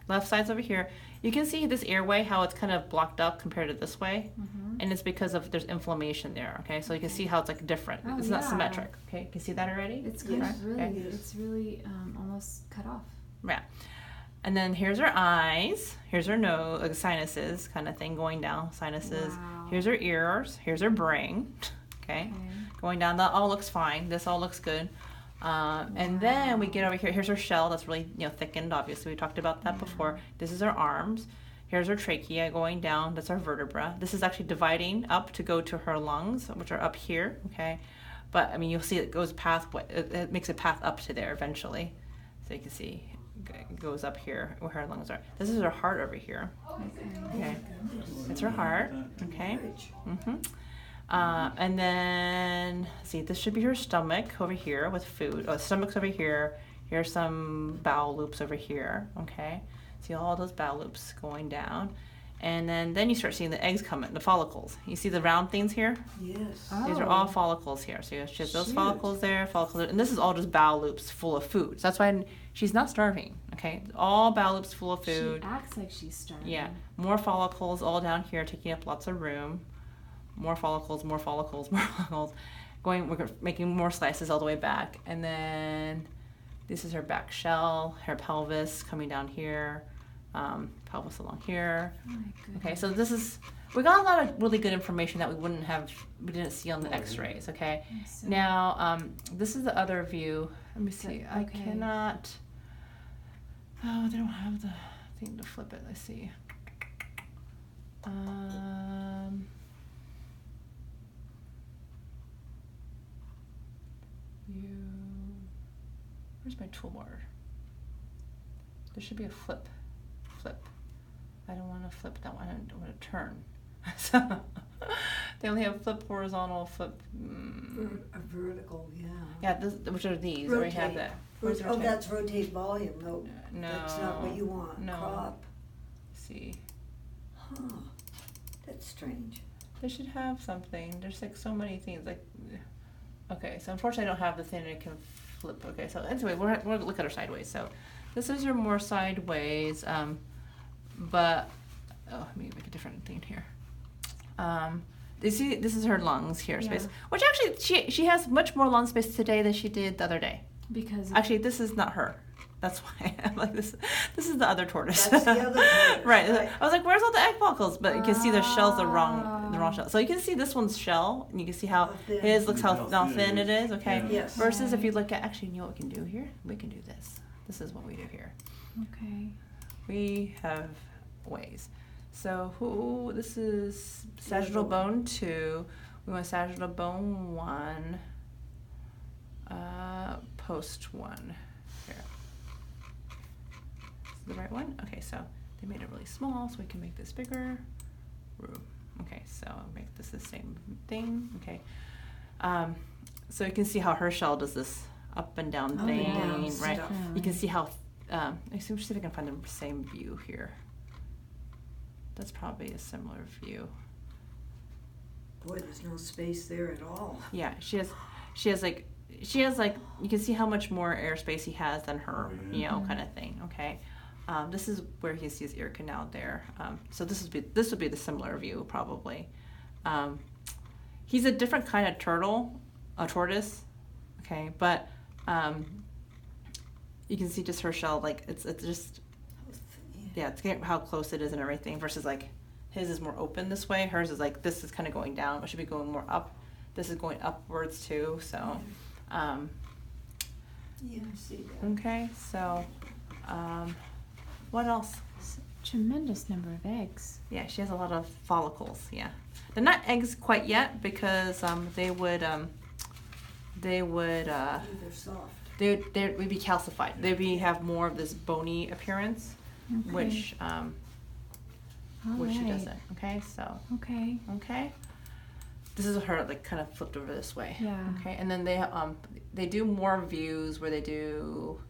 Left side's over here. You can see this airway, how it's kind of blocked up compared to this way. And it's because of there's inflammation there, okay? So you can see how it's like different. Oh, it's not symmetric, okay? You can see that already? It's kind of really, it's really almost cut off. Yeah. And then here's her eyes. Here's her nose, like sinuses kind of thing going down, sinuses. Wow. Here's her ears. Here's her brain, okay? Going down, that all looks fine. This all looks good. And then we get over here. Here's her shell that's really, thickened, obviously. We talked about that before. This is her arms. Here's her trachea going down. That's our vertebra. This is actually dividing up to go to her lungs, which are up here, okay? But, I mean, you'll see it goes it makes a path up to there eventually. So you can see it goes up here where her lungs are. This is her heart over here. Okay. It's her heart, okay? And then, see, this should be her stomach over here with food. Oh, stomach's over here. Here's some bowel loops over here, okay? See all those bowel loops going down. And then you start seeing the eggs coming, the follicles. You see the round things here? Yes. These are all follicles here. So she has those follicles there, and this is all just bowel loops full of food. So that's why she's not starving, okay? All bowel loops full of food. She acts like she's starving. Yeah. More follicles all down here, taking up lots of room. More follicles, more follicles, more follicles. We're making more slices all the way back. And then this is her back shell, her pelvis coming down here, pelvis along here. Oh my goodness. Okay, so we got a lot of really good information that we didn't see on the x-rays, okay? Now, this is the other view. Let me see, I cannot, they don't have the thing to flip it, let's see. Where's my toolbar? There should be a flip. I don't want to flip that one. I don't want to turn. So they only have flip horizontal, flip. A vertical, yeah. Yeah, which are these? Rotate. We have that. That's rotate volume. No, that's not what you want. No. Crop. See. Huh. That's strange. They should have something. There's like so many things. Like, okay, so unfortunately I don't have the thing that can flip. Okay, so anyway, we're gonna look at her sideways. So this is her more sideways, but let me make a different thing here. You see, this is her lungs here space, which actually she has much more lung space today than she did the other day. Because actually, this is not her. That's why I'm like this. This is the other tortoise. That's the other tortoise. Right. I was like, where's all the egg follicles? But you can see the shell's the wrong shell. So you can see this one's shell, and you can see how his looks how thin it is. Okay. Yes. Versus if you look at you know what we can do here? We can do this. This is what we do here. Okay. We have ways. So this is sagittal bone 2. We want sagittal bone 1. Post 1. Here. Is the right one? Okay, so they made it really small, so we can make this bigger. Okay, so I'll make this the same thing. Okay. So you can see how her shell does this up and down thing, right? Stuff. You can see how. Let's see if I can find the same view here. That's probably a similar view. Boy, there's no space there at all. Yeah, she has like you can see how much more airspace he has than her, kind of thing. Okay, this is where he sees ear canal there. So this would be the similar view probably. He's a different kind of tortoise. Okay, but you can see just her shell, like it's just it's how close it is and everything. Versus like his is more open this way. Hers is like this is kind of going down, but should be going more up. This is going upwards too. So. Yeah, I see that. Okay, so what else? Tremendous number of eggs. Yeah, she has a lot of follicles. Yeah, they're not eggs quite yet because they would They're soft. they would be calcified. They'd have more of this bony appearance, which she doesn't. Okay, so okay. This is her like kind of flipped over this way. Yeah. Okay, and then they do more views where they do.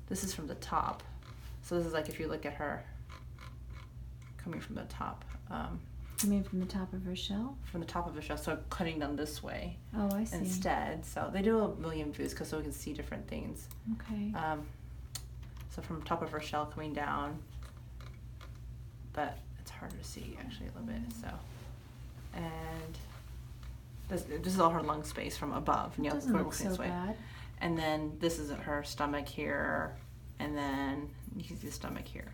This is from the top, so this is like if you look at her coming from the top. You mean from the top of her shell? From the top of the shell, so cutting down this way. Oh, I see. Instead, so they do a million views so we can see different things. Okay. So from top of her shell coming down, but it's harder to see actually a little bit. So, and this is all her lung space from above. It doesn't look so bad. And then this is her stomach here, and then you can see the stomach here,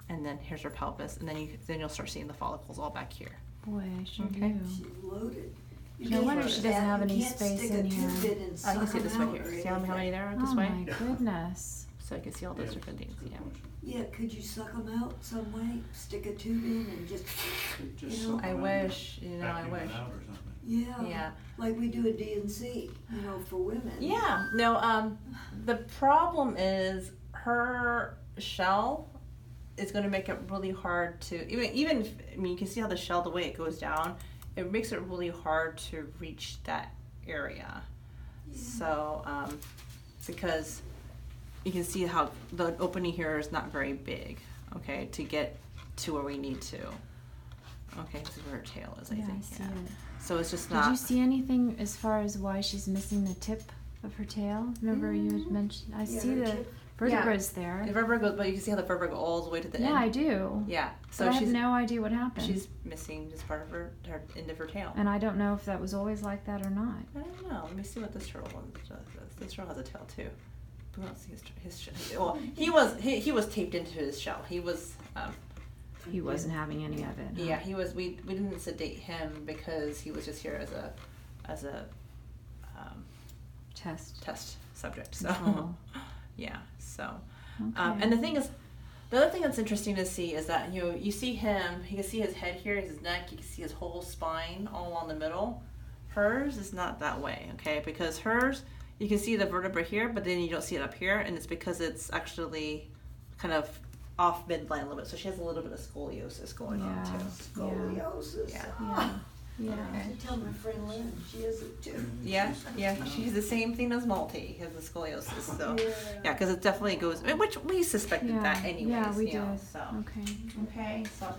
and then here's her pelvis, and then you'll start seeing the follicles all back here. Boy, I sure Okay. do. She's loaded. No wonder she doesn't have any can't space stick in a here. tube in and You suck can see it this way them here. out or See how many anything. there are this Oh way? my goodness. So you can see all those different things. Yeah. Yeah, could you suck them out some way? Stick a tube in and just, you know? I wish. I wish. Yeah. Yeah. Like we do a DNC, for women. Yeah. No. The problem is her shell is going to make it really hard to even. You can see how the shell, the way it goes down, it makes it really hard to reach that area. Yeah. So, because you can see how the opening here is not very big. Okay, to get to where we need to. Okay, this is where her tail is. I think. I see it. So it's just Did not. you see anything as far as why she's missing the tip of her tail? Remember you had mentioned. I see her the tip. vertebrae's there. The vertebra goes, but you can see how the vertebra goes all the way to the Yeah, end. I do. Yeah. So But I have she's no idea what happened. she's missing just part of her end of her tail. And I don't know if that was always like that or not. I don't know. Let me see what this turtle one does. This turtle has a tail too. We don't see his shell. Well, he was taped into his shell. He was. He wasn't having any of it. Huh? Yeah, he was. We didn't sedate him because he was just here as a test subject. So Control. yeah. So Okay. and the other thing that's interesting to see is that you see him. You can see his head here, his neck. You can see his whole spine all along the middle. Hers is not that way, okay? Because hers, you can see the vertebra here, but then you don't see it up here, and it's because it's actually kind of off midline a little bit. So she has a little bit of scoliosis going on too. Scoliosis. Yeah. Yeah. Yeah. I should tell my friend Lynn, she has it too. Yeah, she has the same thing as Malti, has the scoliosis. So Yeah. because it definitely goes, which we suspected Yeah. that anyways. Yeah, we you know, did. So Okay. okay, so